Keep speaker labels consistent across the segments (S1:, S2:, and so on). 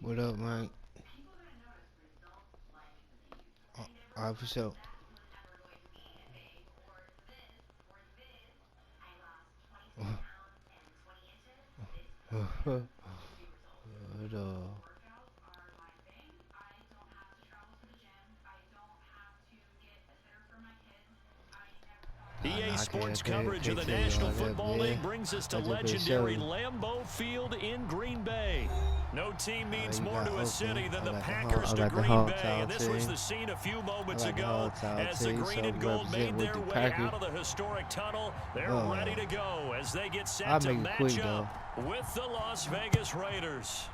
S1: What up, Mike? Alright, for sure. What
S2: EA
S1: nah,
S2: Sports
S1: I
S2: coverage of the
S1: tell you
S2: National
S1: all that,
S2: Football
S1: man.
S2: League brings us to
S1: I just been
S2: legendary
S1: showing.
S2: Lambeau Field in Green Bay. No team means
S1: You
S2: more
S1: got
S2: to a city than the
S1: I
S2: Packers to
S1: got the
S2: Green Bay.
S1: hometown
S2: And this was
S1: team.
S2: the scene a few moments
S1: I got the
S2: ago
S1: hometown
S2: as the
S1: team,
S2: green
S1: so
S2: and gold
S1: represent
S2: made
S1: with
S2: their
S1: the
S2: way
S1: Packers.
S2: out of the historic tunnel. They're ready to go as they get set
S1: I'll
S2: to
S1: make it
S2: match
S1: quick,
S2: up with the Las Vegas Raiders.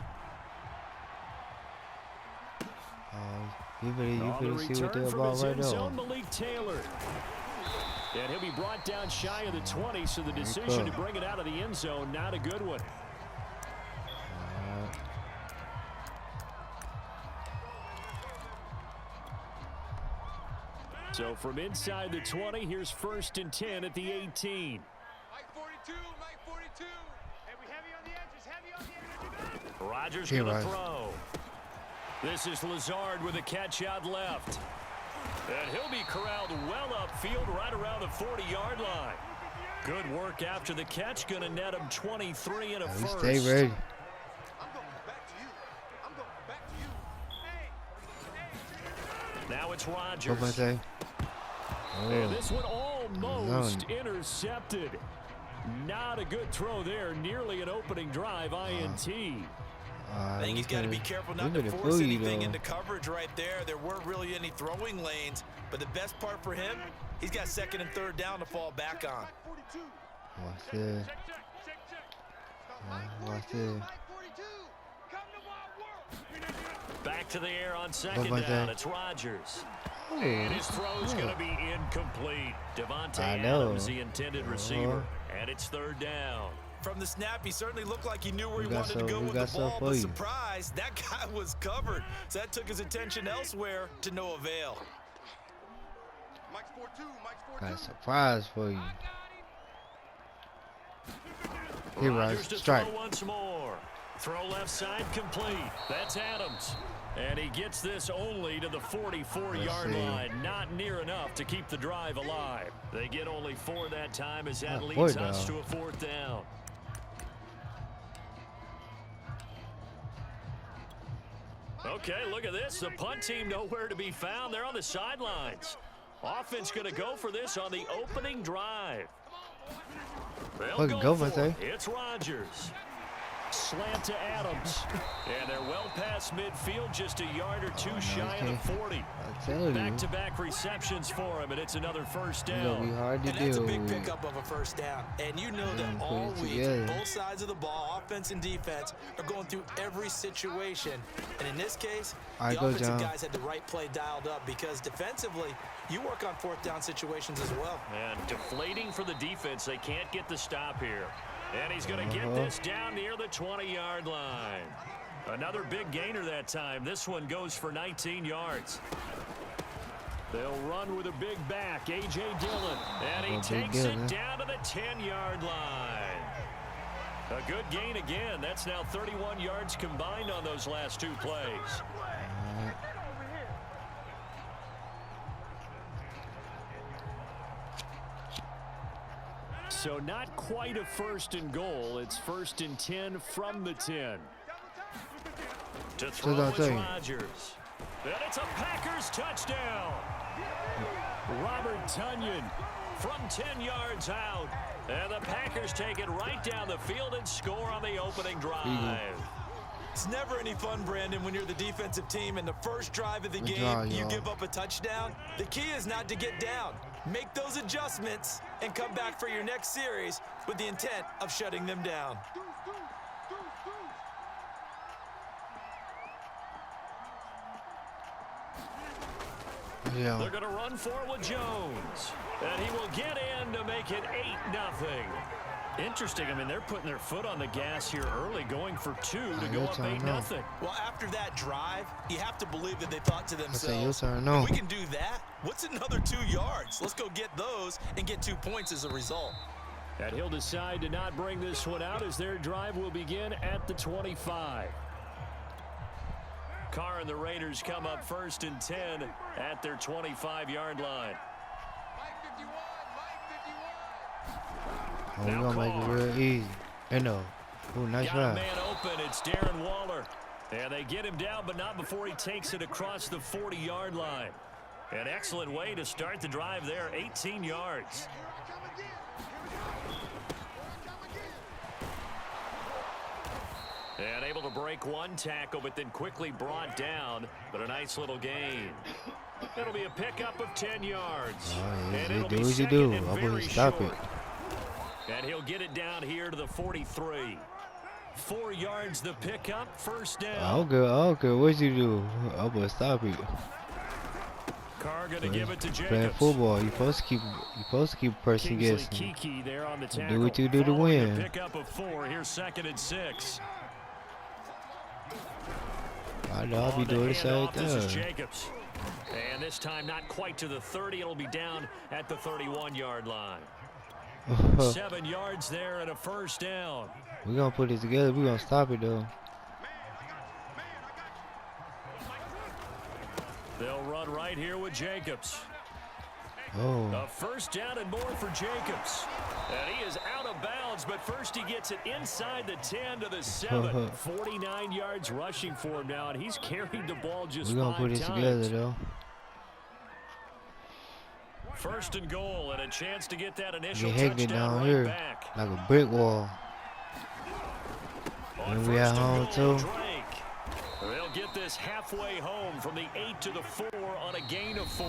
S1: You better see what they're about right now.
S2: Malik Taylor. And he'll be brought down shy of the 20, so the decision to bring it out of the end zone, not a good one. So from inside the 20, here's 1st and 10 at the 18.
S3: Mike 42, Mike 42. Hey, we heavy on the edges, heavy on the edges.
S2: Rodgers going to throw. This is Lazard with a catch out left. And he'll be corralled well upfield right around the 40-yard line. Good work after the catch. Going to net him 23 and a first.
S1: Stay ready.
S3: I'm going back to you. I'm going back to you.
S2: Now it's Rodgers. And this one almost intercepted. Not a good throw there. Nearly an opening drive INT.
S4: I think he's got to be careful not to force anything into coverage right there. There weren't really any throwing lanes, but the best part for him, he's got 2nd and 3rd down to fall back on.
S1: Watch this. Watch this.
S2: Back to the air on 2nd down. It's Rodgers. And his throw's going to be incomplete. Devontae Adams, the intended receiver. And it's 3rd down.
S4: From the snap, he certainly looked like he knew where he wanted to go with the ball, but surprise, that guy was covered. So that took his attention elsewhere to no avail.
S1: Got a surprise for you. Here,
S2: Rodgers to
S1: strike.
S2: Throw once more. Throw left side complete. That's Adams. And he gets this only to the 44-yard line. Not near enough to keep the drive alive. They get only 4 that time as that leads us to a 4th down. Okay, look at this. The punt team nowhere to be found. They're on the sidelines. Offense going to go for this on the opening drive. They'll go for it. It's Rodgers. Slant to Adams. And they're well past midfield, just a yard or two shy of the 40. Back-to-back receptions for him, and it's another 1st down.
S1: Be hard to
S4: and that's a big pickup of a 1st down. And you know that all week, both sides of the ball, offense and defense, are going through every situation. And in this case, the offensive guys had the right play dialed up because defensively, you work on 4th down situations as well.
S2: And deflating for the defense. They can't get the stop here. And he's going to get this down near the 20-yard line. Another big gainer that time. This one goes for 19 yards. They'll run with a big back, A.J. Dillon. And he takes it down to the 10-yard line. A good gain again. That's now 31 yards combined on those last 2 plays. So not quite a 1st and goal. It's 1st and 10 from the 10. To throw is Rodgers. And it's a Packers touchdown. Robert Tonyan from 10 yards out. And the Packers take it right down the field and score on the opening drive.
S4: It's never any fun, Brandon, when you're the defensive team and the first drive of the game, you give up a touchdown. The key is not to get down. Make those adjustments and come back for your next series with the intent of shutting them down.
S2: They're going to run for it with Jones. And he will get in to make it 8-0. Interesting. I mean, they're putting their foot on the gas here early, going for 2 to go up 8-0.
S4: Well, after that drive, you have to believe that they thought to themselves,
S1: if
S4: we can do that, what's another 2 yards? Let's go get those and get 2 points as a result.
S2: And he'll decide to not bring this one out as their drive will begin at the 25. Carr and the Raiders come up 1st and 10 at their 25-yard line.
S1: Oh, we're going to make it real easy. No. Oh, nice
S2: Got a
S1: ride.
S2: man open. It's Darren Waller. And they get him down, but not before he takes it across the 40-yard line. An excellent way to start the drive there, 18 yards. And able to break one tackle, but then quickly brought down. But a nice little gain. It'll be a pickup of 10 yards.
S1: Oh,
S2: and
S1: yeah,
S2: it'll
S1: do
S2: be
S1: what you
S2: second
S1: do.
S2: and
S1: I'm going
S2: very
S1: to stop
S2: short.
S1: it.
S2: And he'll get it down here to the 43. 4 yards the pickup, 1st down.
S1: I don't care what you do. I'm going to stop it.
S2: Carr going to give it to Jacobs.
S1: Playing football, you're supposed to keep a person guessing.
S2: Kiki there on the tackle.
S1: Do what you do to win.
S2: Pickup of 4. Here's 2nd and 6.
S1: I know I'll be doing the same thing.
S2: Jacobs. And this time not quite to the 30. It'll be down at the 31-yard line. 7 yards there and a 1st down.
S1: We're going to put it together. We're going to stop it, though.
S2: They'll run right here with Jacobs.
S1: Oh.
S2: A 1st down and more for Jacobs. And he is out of bounds, but first he gets it inside the 10 to the 7. 49 yards rushing for him now, and he's carried the ball just 5 times.
S1: We're going to put it together, though.
S2: 1st and goal, and a chance to get that initial
S1: touchdown
S2: down
S1: right here,
S2: back.
S1: like a brick wall. And we at home too.
S2: They'll get this halfway home from the 8 to the 4 on a gain of 4.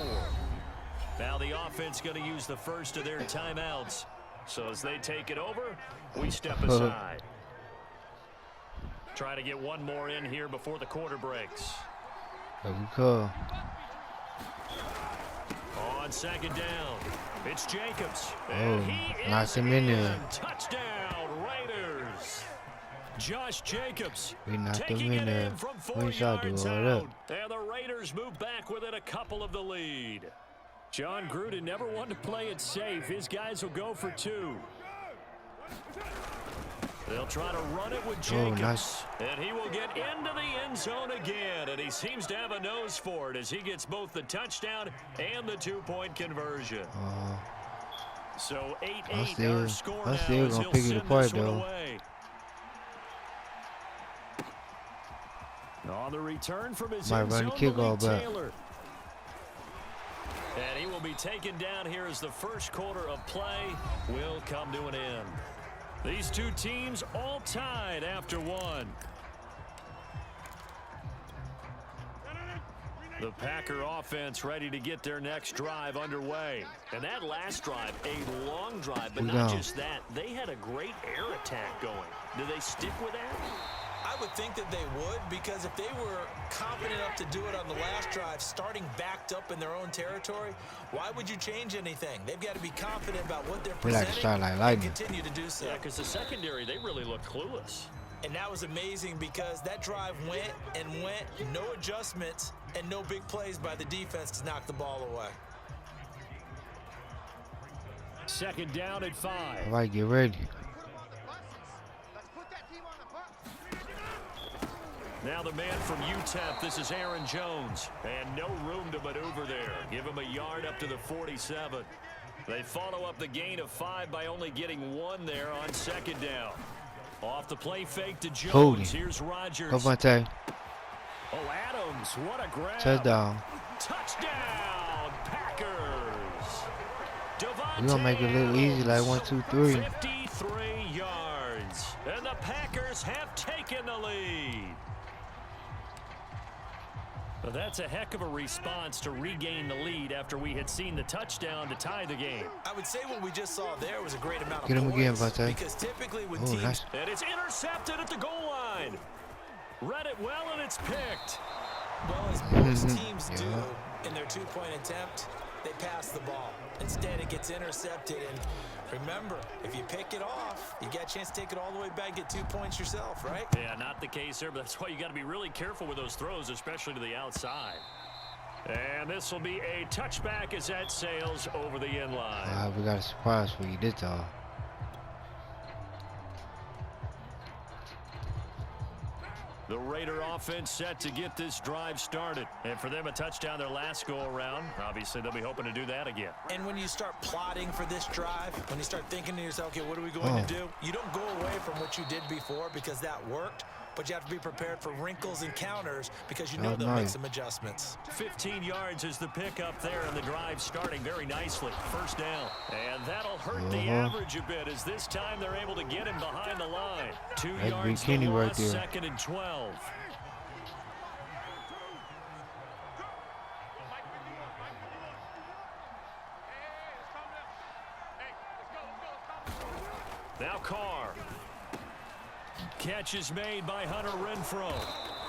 S2: Now the offense going to use the first of their timeouts. So as they take it over, we step aside. Try to get one more in here before the quarter breaks.
S1: Go.
S2: On 2nd down, it's Jacobs.
S1: Oh, knocks him in there.
S2: Touchdown, Raiders. Josh Jacobs
S1: We knocked him
S2: taking
S1: in
S2: it
S1: there.
S2: in from 4
S1: We shot to
S2: yards
S1: all
S2: out.
S1: that.
S2: And the Raiders move back within a couple of the lead. John Gruden never wanted to play it safe. His guys will go for 2. They'll try to run it with Jacobs.
S1: Nice.
S2: And he will get into the end zone again. And he seems to have a nose for it as he gets both the touchdown and the 2-point conversion. So 8-8 our score now as he'll send this one away. On the return from his end zone, Malik Taylor. And he will be taken down here as the first quarter of play will come to an end. These two teams all tied after 1. The Packer offense ready to get their next drive underway. And that last drive, a long drive, but not just that. They had a great air attack going. Do they stick with that?
S4: I would think that they would, because if they were confident enough to do it on the last drive, starting backed up in their own territory, why would you change anything? They've got to be confident about what they're presenting and continue to do so.
S2: Yeah, because the secondary, they really looked clueless.
S4: And that was amazing because that drive went and went, no adjustments, and no big plays by the defense to knock the ball away.
S2: 2nd down at 5.
S1: All right, get ready.
S2: Now the man from UTEP, this is Aaron Jones. And no room to maneuver there. Give him a yard up to the 47. They follow up the gain of 5 by only getting 1 there on 2nd down. Off the play fake to Jones. Here's Rodgers.
S1: Oh, Adams,
S2: what a grab.
S1: Touchdown.
S2: Touchdown, Packers.
S1: We're going to make it look easy, like 1, 2, 3.
S2: 53 yards. And the Packers have taken the lead. Well, that's a heck of a response to regain the lead after we had seen the touchdown to tie the game.
S4: I would say what we just saw there was a great amount of
S1: Get him again,
S4: points,
S1: Vante.
S4: because typically when teams...
S1: Nice.
S2: And it's intercepted at the goal line. Read it well, and it's picked.
S4: Well, as most teams do in their 2-point attempt, they pass the ball. Instead, it gets intercepted. And remember, if you pick it off, you get a chance to take it all the way back, get 2 points yourself, right?
S2: Yeah, not the case there, but that's why you got to be really careful with those throws, especially to the outside. And this will be a touchback as that sails over the end line.
S1: We got a surprise for you this time.
S2: The Raider offense set to get this drive started. And for them, a touchdown their last go-around. Obviously, they'll be hoping to do that again.
S4: And when you start plotting for this drive, when you start thinking to yourself, okay, what are we going to do? You don't go away from what you did before because that worked. But you have to be prepared for wrinkles and counters because you know they'll make some adjustments.
S2: 15 yards is the pickup there, and the drive starting very nicely. First down. And that'll hurt the average a bit as this time they're able to get him behind the line. 2 yards to the loss, second and 12. Now Carr. Catch is made by Hunter Renfrow.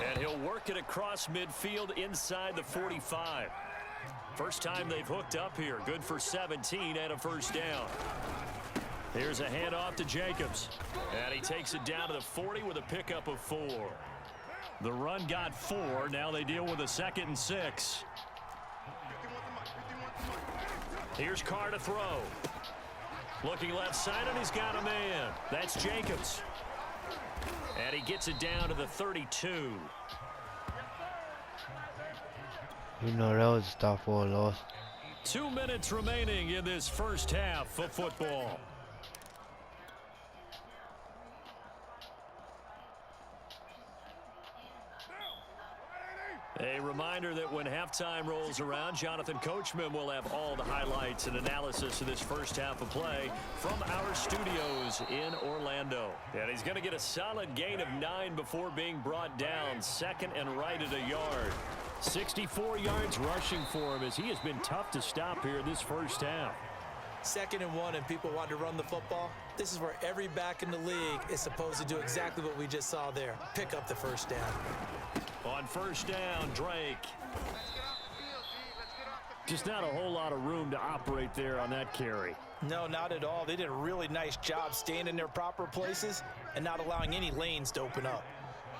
S2: And he'll work it across midfield inside the 45. First time they've hooked up here. Good for 17 and a first down. Here's a handoff to Jacobs. And he takes it down to the 40 with a pickup of 4. The run got 4. Now they deal with a 2nd and 6. Here's Carr to throw. Looking left side, and he's got a man. That's Jacobs. And he gets it down to the 32.
S1: You know that was a stop for a loss.
S2: 2 minutes remaining in this first half of football. A reminder that when halftime rolls around, Jonathan Coachman will have all the highlights and analysis of this first half of play from our studios in Orlando. And he's going to get a solid gain of 9 before being brought down. Second and right at a yard. 64 yards rushing for him as he has been tough to stop here this first half.
S4: 2nd and 1 and people want to run the football. This is where every back in the league is supposed to do exactly what we just saw there. Pick up the first down.
S2: On first down, Drake. Just not a whole lot of room to operate there on that carry.
S4: No, not at all. They did a really nice job staying in their proper places and not allowing any lanes to open up.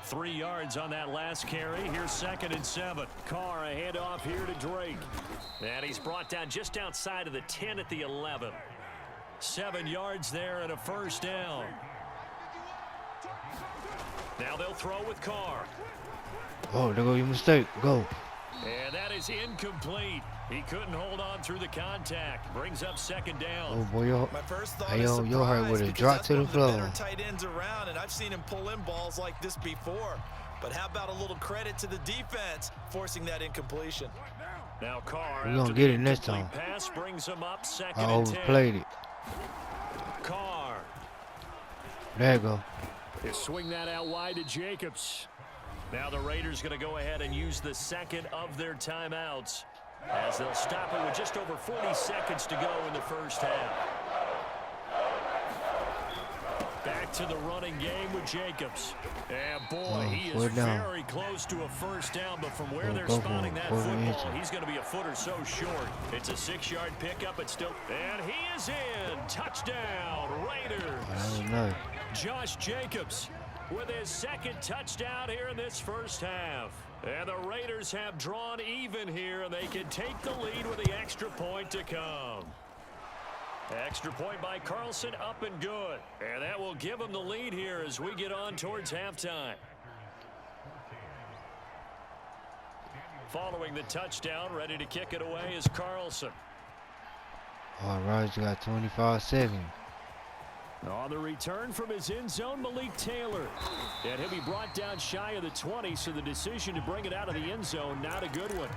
S2: 3 yards on that last carry. Here's 2nd and 7. Carr a handoff here to Drake. And he's brought down just outside of the 10 at the 11. 7 yards there and a first down. Now they'll throw with Carr.
S1: Oh, there go your mistake. Go.
S2: And that is incomplete. He couldn't hold on through the contact. Brings up 2nd down.
S1: Oh boy,
S4: my first thought
S1: is your heart would have dropped to the floor.
S4: Better tight ends around, and I've seen him pull in balls like this before. But how about a little credit to the defense forcing that incompletion?
S2: Now Carr,
S1: we're gonna get it next time.
S2: Pass brings him up 2nd
S1: I
S2: and 10.
S1: overplayed it.
S2: Carr.
S1: There you go.
S2: They swing that out wide to Jacobs. Now the Raiders going to go ahead and use the 2nd of their timeouts as they'll stop it with just over 40 seconds to go in the first half. Back to the running game with Jacobs. And boy, he is very close to a first down, but from where they're spotting that football, he's going to be a foot or so short. It's a 6-yard pickup, but still. And he is in. Touchdown, Raiders. Josh Jacobs with his 2nd touchdown here in this first half. And the Raiders have drawn even here, and they can take the lead with the extra point to come. Extra point by Carlson, up and good. And that will give them the lead here as we get on towards halftime. Following the touchdown, ready to kick it away is Carlson.
S1: All right, you got 25-7.
S2: On the return from his end zone, Malik Taylor. And he'll be brought down shy of the 20, so the decision to bring it out of the end zone, not a good one.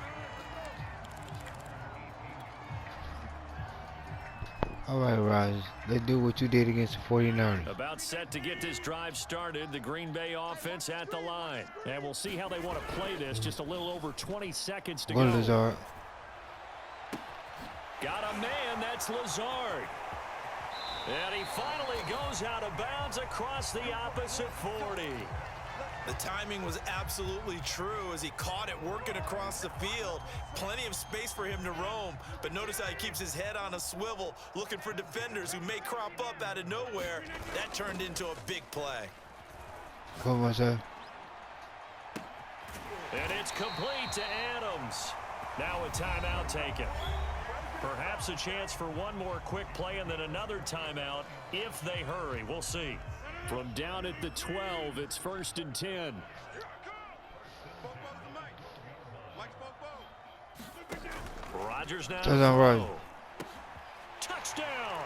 S1: All right, Raj, let's do what you did against the 49ers.
S2: About set to get this drive started, the Green Bay offense at the line. And we'll see how they want to play this. Just a little over 20 seconds to go.
S1: Lazard.
S2: Got a man, that's Lazard. And he finally goes out of bounds across the opposite 40.
S4: The timing was absolutely true as he caught it working across the field. Plenty of space for him to roam, but notice how he keeps his head on a swivel, looking for defenders who may crop up out of nowhere. That turned into a big play.
S1: Come on, sir.
S2: And it's complete to Adams. Now a timeout taken. Perhaps a chance for one more quick play and then another timeout if they hurry. We'll see. From down at the 12, it's 1st and 10. Rodgers now. Touchdown.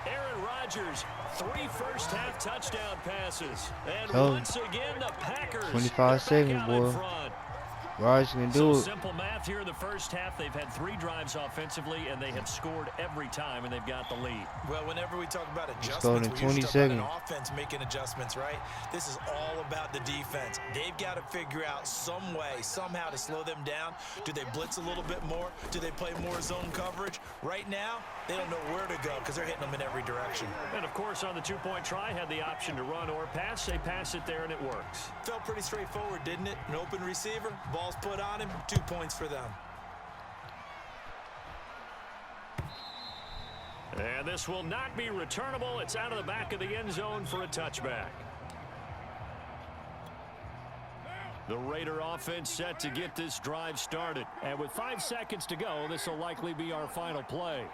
S2: Aaron Rodgers, 3 first-half touchdown passes. And once again, the Packers.
S1: 25 seconds, boy. Rodgers can do it.
S2: Simple math here in the first half. They've had 3 drives offensively, and they have scored every time, and they've got the lead.
S4: Well, whenever we talk about adjustments, we usually talk about an offense making adjustments, right? This is all about the defense. They've got to figure out some way, somehow to slow them down. Do they blitz a little bit more? Do they play more zone coverage? Right now, they don't know where to go because they're hitting them in every direction.
S2: And, of course, on the 2-point try, had the option to run or pass. They pass it there, and it works.
S4: Felt pretty straightforward, didn't it? An open receiver, ball's put on him, 2 points for them.
S2: And this will not be returnable. It's out of the back of the end zone for a touchback. The Raider offense set to get this drive started. And with 5 seconds to go, this will likely be our final play.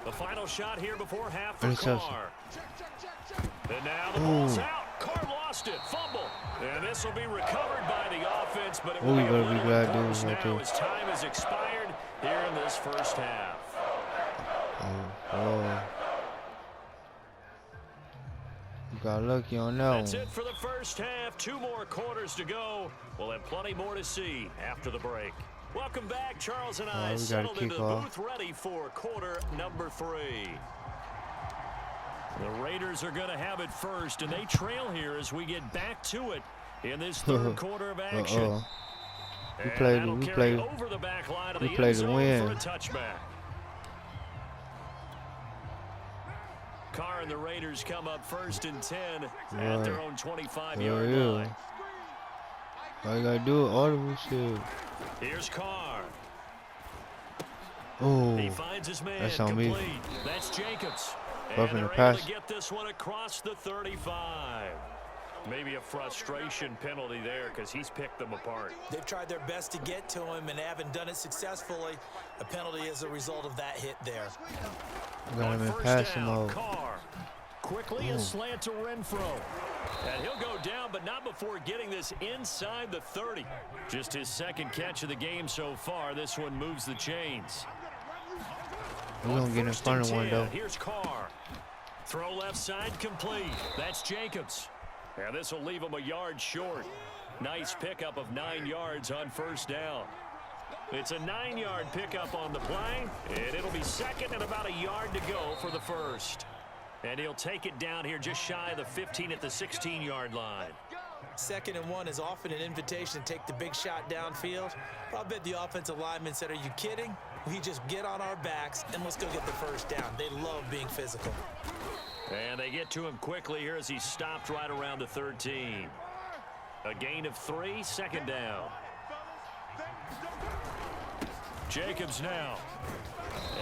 S2: The final shot here before half for Carr. And now the ball's out. Carr lost it. Fumble. And this will be recovered by the offense, but it will be a little close now as time has expired here in this first half.
S1: You got lucky on that one.
S2: That's it for the first half. 2 more quarters to go. We'll have plenty more to see after the break. Welcome back. Charles and I settled into the booth ready for quarter number 3. The Raiders are going to have it first, and they trail here as we get back to it in this third quarter of action.
S1: We played to win.
S2: For a touchback. Carr and the Raiders come up 1st and 10 at their own 25-yard line.
S1: All you got to do is audible shit.
S2: Here's Carr.
S1: Oh,
S2: he finds his man.
S1: That's on me.
S2: That's Jacobs.
S1: And
S2: they're
S1: able
S2: to get this one across the 35. Maybe a frustration penalty there because he's picked them apart.
S4: They've tried their best to get to him and haven't done it successfully. A penalty as a result of that hit there.
S1: Got him in passing mode.
S2: Carr. Quickly a slant to Renfro. And he'll go down, but not before getting this inside the 30. Just his 2nd catch of the game so far. This one moves the chains.
S1: We're going to get in front of one, though.
S2: Here's Carr. Throw left side complete. That's Jacobs. And this will leave him a yard short. Nice pickup of 9 yards on 1st down. It's a 9-yard pickup on the play, and it'll be 2nd and about a yard to go for the 1st. And he'll take it down here just shy of the 15 at the 16-yard line.
S4: 2nd and 1 is often an invitation to take the big shot downfield. I'll bet the offensive lineman said, "Are you kidding? We just get on our backs and let's go get the 1st down." They love being physical.
S2: And they get to him quickly here as he's stopped right around the 13. A gain of 3, 2nd down. Jacobs now.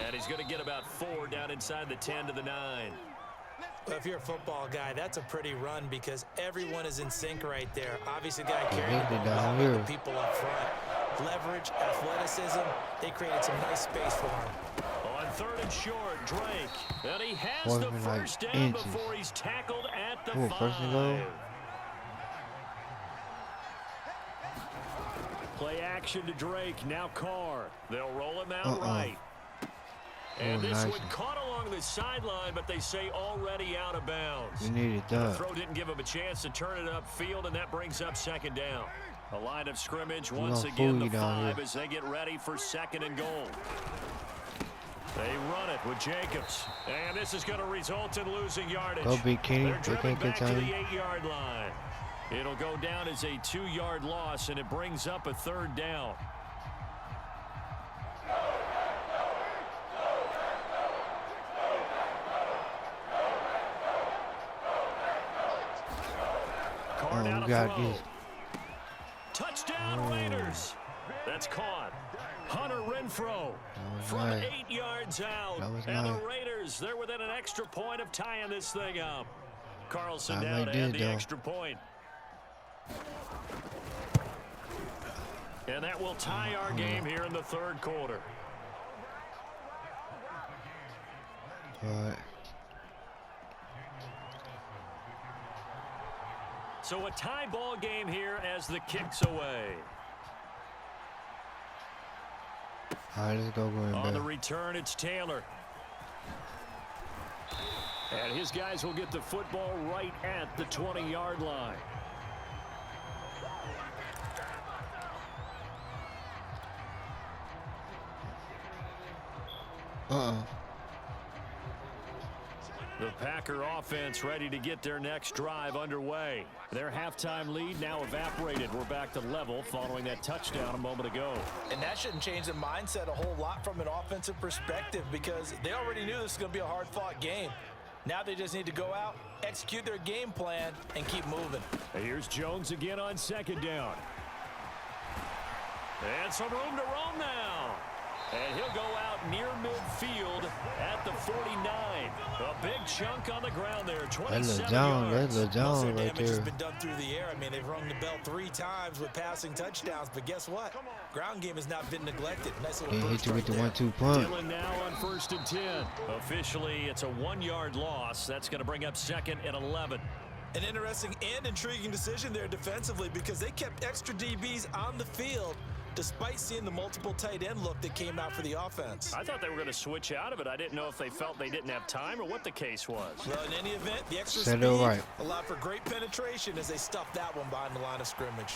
S2: And he's going to get about 4 down inside the 10 to the 9.
S4: Well, if you're a football guy, that's a pretty run because everyone is in sync right there. Obviously, the guy carrying the ball down with the people up front. Leverage, athleticism, they created some nice space for him.
S2: On 3rd and short, Drake. And he has the 1st down before he's tackled at the 5. Play action to Drake. Now Carr. They'll roll him out right. And this one caught along the sideline, but they say already out of bounds.
S1: You needed that.
S2: The throw didn't give him a chance to turn it upfield, and that brings up 2nd down. A line of scrimmage once again, the 5 as they get ready for 2nd and goal. They run it with Jacobs, and this is going to result in losing yardage.
S1: Go big Kenny.
S2: They're driven back to the 8-yard line. It'll go down as a 2-yard loss, and it brings up a 3rd down.
S1: Oh, we got this.
S2: Touchdown Raiders. That's caught. Hunter Renfro from 8 yards out. And the Raiders, they're within an extra point of tying this thing up. Carlson down to add the extra point. And that will tie our game here in the 3rd quarter. So a tie ball game here as the kick's away.
S1: All right, let's go going back.
S2: On the return, it's Taylor. And his guys will get the football right at the 20-yard line. The Packer offense ready to get their next drive underway. Their halftime lead now evaporated. We're back to level following that touchdown a moment ago.
S4: And that shouldn't change the mindset a whole lot from an offensive perspective because they already knew this was going to be a hard-fought game. Now they just need to go out, execute their game plan, and keep moving.
S2: Here's Jones again on second down. And some room to roam now. And he'll go out near midfield at the 49. A big chunk on the ground there, 27 yards.
S1: That's Jones right
S4: damage
S1: there.
S4: has been done through the air. I mean, they've rung the bell 3 times with passing touchdowns, but guess what? Ground game has not been neglected. Nice little
S1: He hit
S4: burst
S1: you
S4: right
S1: with the
S4: there.
S1: 1-2 punch.
S2: Dillon now on 1st and 10. Officially, it's a 1-yard loss. That's going to bring up 2nd and 11.
S4: An interesting and intriguing decision there defensively because they kept extra DBs on the field despite seeing the multiple tight end look that came out for the offense.
S2: I thought they were going to switch out of it. I didn't know if they felt they didn't have time or what the case was.
S4: Well, in any event, the extra
S1: Set
S4: speed
S1: it right.
S4: allowed for great penetration as they stuffed that one behind the line of scrimmage.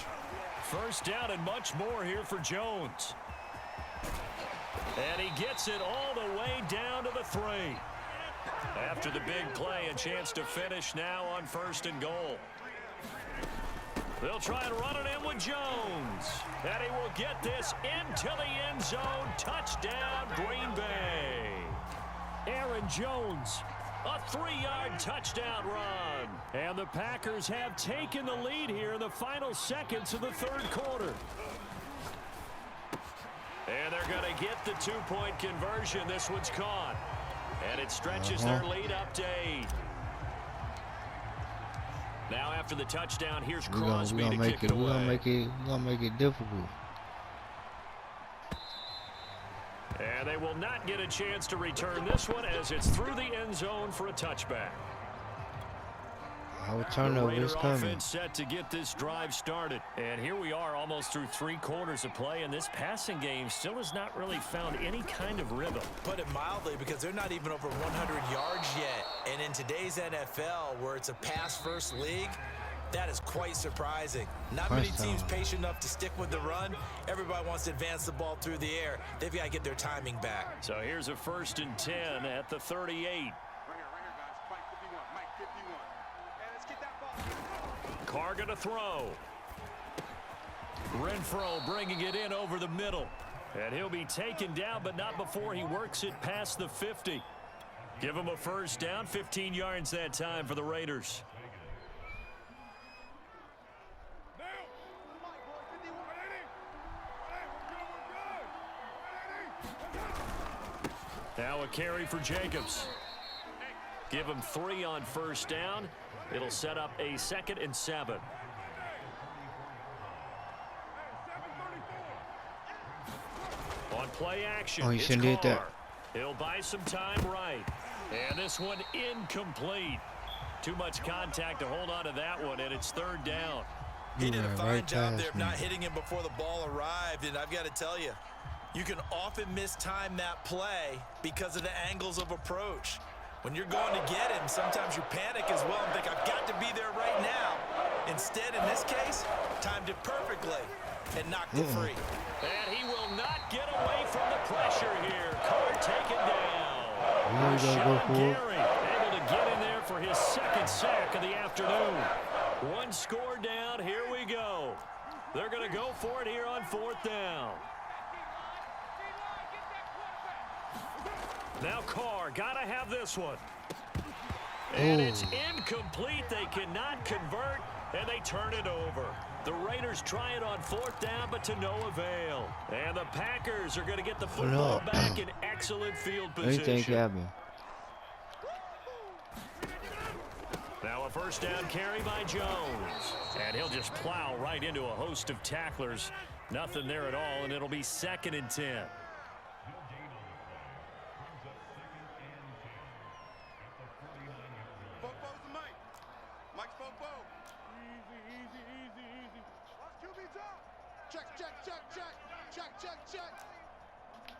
S2: First down and much more here for Jones. And he gets it all the way down to the 3. After the big play, a chance to finish now on 1st and goal. They'll try and run it in with Jones. And he will get this into the end zone. Touchdown, Green Bay. Aaron Jones, a 3-yard touchdown run. And the Packers have taken the lead here in the final seconds of the 3rd quarter. And they're going to get the 2-point conversion. This one's caught. And it stretches their lead up to 8. Now after the touchdown, here's Crosby to kick it away.
S1: We're gonna make it difficult.
S2: And they will not get a chance to return this one as it's through the end zone for a touchback.
S1: Our turnover is coming.
S2: Offense set to get this drive started. And here we are almost through 3 quarters of play, and this passing game still has not really found any kind of rhythm.
S4: Put it mildly, because they're not even over 100 yards yet. And in today's NFL, where it's a pass-first league, that is quite surprising. Not many teams patient enough to stick with the run. Everybody wants to advance the ball through the air. They've got to get their timing back.
S2: So here's a 1st and 10 at the 38. Carr going to throw. Renfro bringing it in over the middle. And he'll be taken down, but not before he works it past the 50. Give him a first down, 15 yards that time for the Raiders. Now a carry for Jacobs. Give him 3 on first down. It'll set up a 2nd and 7. On play action,
S1: you shouldn't hit that.
S2: He'll buy some time right. And this one incomplete. Too much contact to hold on to that one, and it's 3rd down.
S4: He did a fine job there of not hitting him before the ball arrived, and I've got to tell you, you can often mistime that play because of the angles of approach. When you're going to get him, sometimes you panic as well and think, I've got to be there right now. Instead, in this case, timed it perfectly and knocked it free.
S2: And he will not get away from the pressure here. Carr taken down. Gary able to get in there for his 2nd sack of the afternoon. 1 score down. Here we go. They're going to go for it here on 4th down. Now Carr, got to have this one. And it's incomplete. They cannot convert, and they turn it over. The Raiders try it on 4th down, but to no avail. And the Packers are going to get the football back in excellent field position.
S1: Anything can happen.
S2: Now a first down carry by Jones. And he'll just plow right into a host of tacklers. Nothing there at all, and it'll be 2nd and 10.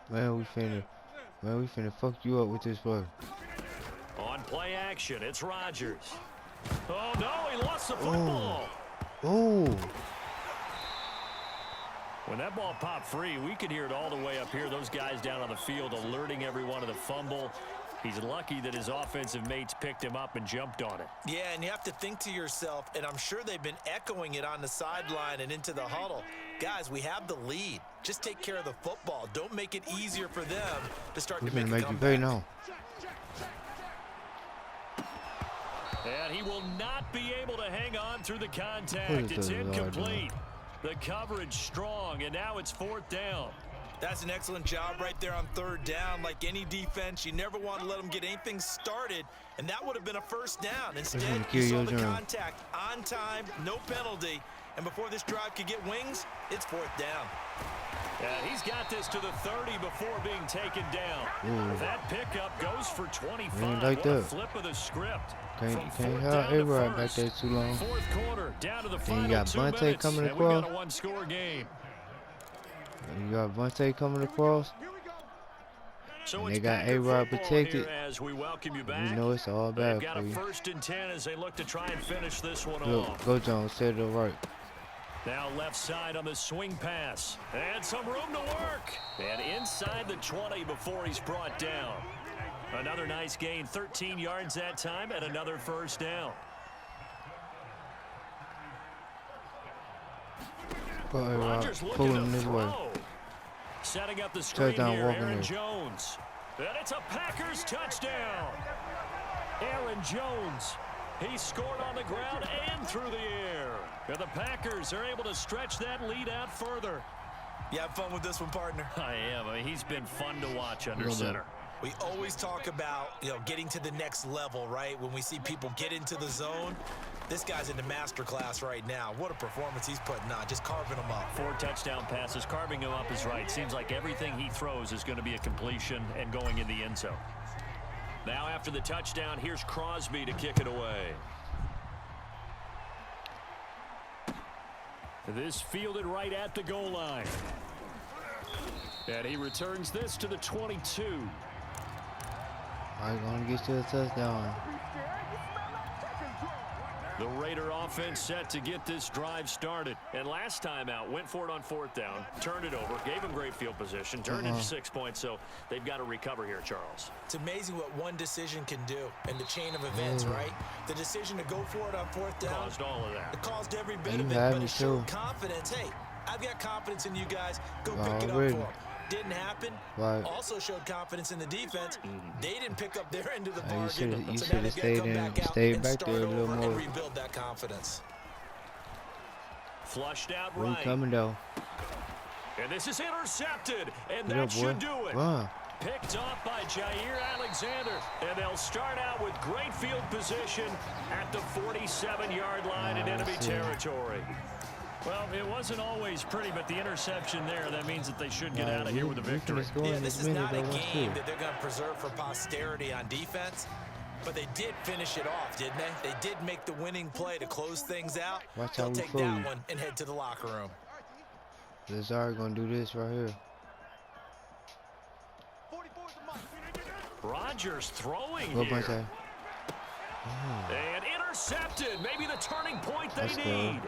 S1: Man, we finna fuck you up with this play.
S2: On play action, it's Rodgers. Oh no, he lost the football.
S1: Oh.
S2: When that ball popped free, we could hear it all the way up here. Those guys down on the field alerting everyone of the fumble. He's lucky that his offensive mates picked him up and jumped on it.
S4: Yeah, and you have to think to yourself, and I'm sure they've been echoing it on the sideline and into the huddle. Guys, we have the lead. Just take care of the football. Don't make it easier for them to start to make a comeback.
S1: Now.
S2: And he will not be able to hang on through the contact. It's incomplete. The coverage strong, and now it's 4th down.
S4: That's an excellent job right there on 3rd down. Like any defense, you never want to let them get anything started, and that would have been a 1st down. Instead, you saw the contact on time, no penalty, and before this drive could get wings, it's 4th down.
S2: Yeah, he's got this to the 30 before being taken down.
S1: Ooh.
S2: That pickup goes for 25.
S1: Like
S2: what a flip of the script.
S1: Can't have A-Rod back there too long.
S2: 4th quarter, down to the
S1: Then you got Vontae coming across.
S2: We got a one-score game.
S1: You got Vontae coming across.
S2: So
S1: and they got A-Rod protected.
S2: As we welcome you back.
S1: You know it's all bad
S2: They've got
S1: for
S2: a
S1: you.
S2: 1st and 10 as they look to try and finish this one
S1: Look,
S2: off.
S1: go Jones, set it right.
S2: Now left side on the swing pass. And some room to work. And inside the 20 before he's brought down. Another nice gain, 13 yards that time, and another 1st down. Rodgers looking to throw. Setting up the screen here, Aaron Jones. And it's a Packers touchdown. Aaron Jones. He scored on the ground and through the air. And the Packers are able to stretch that lead out further.
S4: You have fun with this one, partner?
S2: I am. I mean, he's been fun to watch under center.
S4: We always talk about, getting to the next level, right? When we see people get into the zone, this guy's in the master class right now. What a performance he's putting on, just carving them up.
S2: 4 touchdown passes, carving him up is right. Seems like everything he throws is going to be a completion and going in the end zone. Now after the touchdown, here's Crosby to kick it away. This fielded right at the goal line. And he returns this to the 22.
S1: I'm going to get you a touchdown.
S2: The Raider offense set to get this drive started. And last time out, went for it on 4th down, turned it over, gave him great field position, turned into 6 points, so they've got to recover here, Charles.
S4: It's amazing what one decision can do in the chain of events, right? The decision to go for it on 4th down.
S2: Caused all of that.
S4: It caused every bit of it, but it showed confidence. Hey, I've got confidence in you guys. Go pick it up for them. Didn't happen.
S1: Right.
S4: Also showed confidence in the defense. They didn't pick up their end of the bargain.
S1: You
S4: so
S1: should have stayed back there a little more.
S4: And rebuild that confidence.
S2: Flushed out
S1: Where
S2: right.
S1: you coming though?
S2: And this is intercepted, and that should do it.
S1: Run.
S2: Picked off by Jair Alexander, and they'll start out with great field position at the 47-yard line in enemy territory. Well, it wasn't always pretty, but the interception there, that means that they should get out of here with a victory.
S4: Yeah, this is not a game that they're going to preserve for posterity on defense, but they did finish it off, didn't they? They did make the winning play to close things out. They'll take that one and head to the locker room.
S1: Lazard going to do this right here.
S2: Rodgers throwing here. And intercepted. Maybe the turning point they need.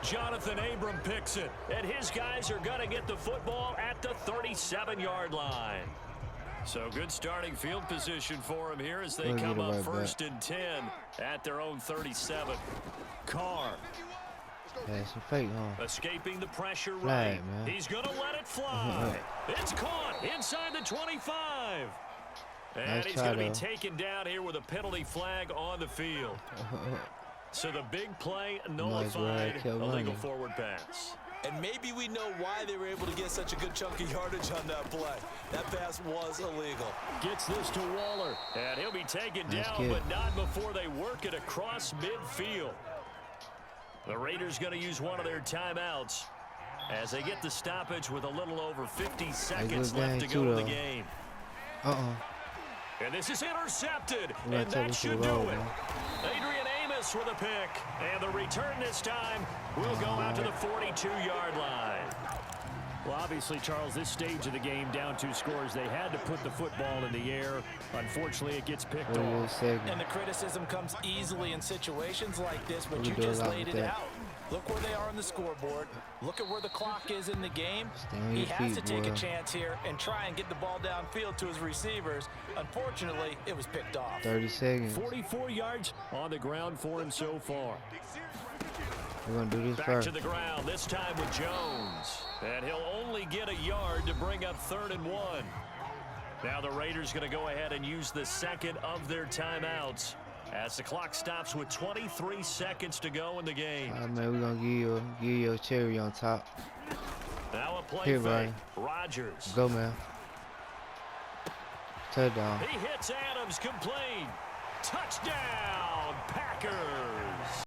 S2: Jonathan Abram picks it, and his guys are going to get the football at the 37-yard line. So good starting field position for him here as they come up 1st and 10 at their own 37. Carr.
S1: That's a fake, huh?
S2: Escaping the pressure right. He's going to let it fly. It's caught inside the 25. And he's going to be taken down here with a penalty flag on the field. So the big play nullified, illegal forward pass.
S4: And maybe we know why they were able to get such a good chunk of yardage on that play. That pass was illegal.
S2: Gets this to Waller, and he'll be taken down, but not before they work it across midfield. The Raiders going to use one of their timeouts as they get the stoppage with a little over 50 seconds left to go in the game. And this is intercepted, and that should do it. Adrian Amos with a pick, and the return return this time will go out to the 42-yard line.
S5: Well, obviously, Charles, this stage of the game, down 2 scores, they had to put the football in the air. Unfortunately, it gets picked off.
S4: And the criticism comes easily in situations like this, but you just laid it out. Look where they are on the scoreboard. Look at where the clock is in the game. He has to take a chance here and try and get the ball downfield to his receivers. Unfortunately, it was picked off.
S1: 30 seconds.
S5: 44 yards on the ground for him so far.
S1: We're going to do this
S2: Back
S1: first.
S2: to the ground, this time with Jones. And he'll only get a yard to bring up 3rd and 1. Now the Raiders going to go ahead and use the second of their timeouts as the clock stops with 23 seconds to go in the game.
S1: All right, man, we're going to give you a cherry on top.
S2: Now a play
S1: Here,
S2: fake.
S1: Ryan.
S2: Rodgers.
S1: Go, man. Touchdown.
S2: He hits Adams, complete. Touchdown, Packers.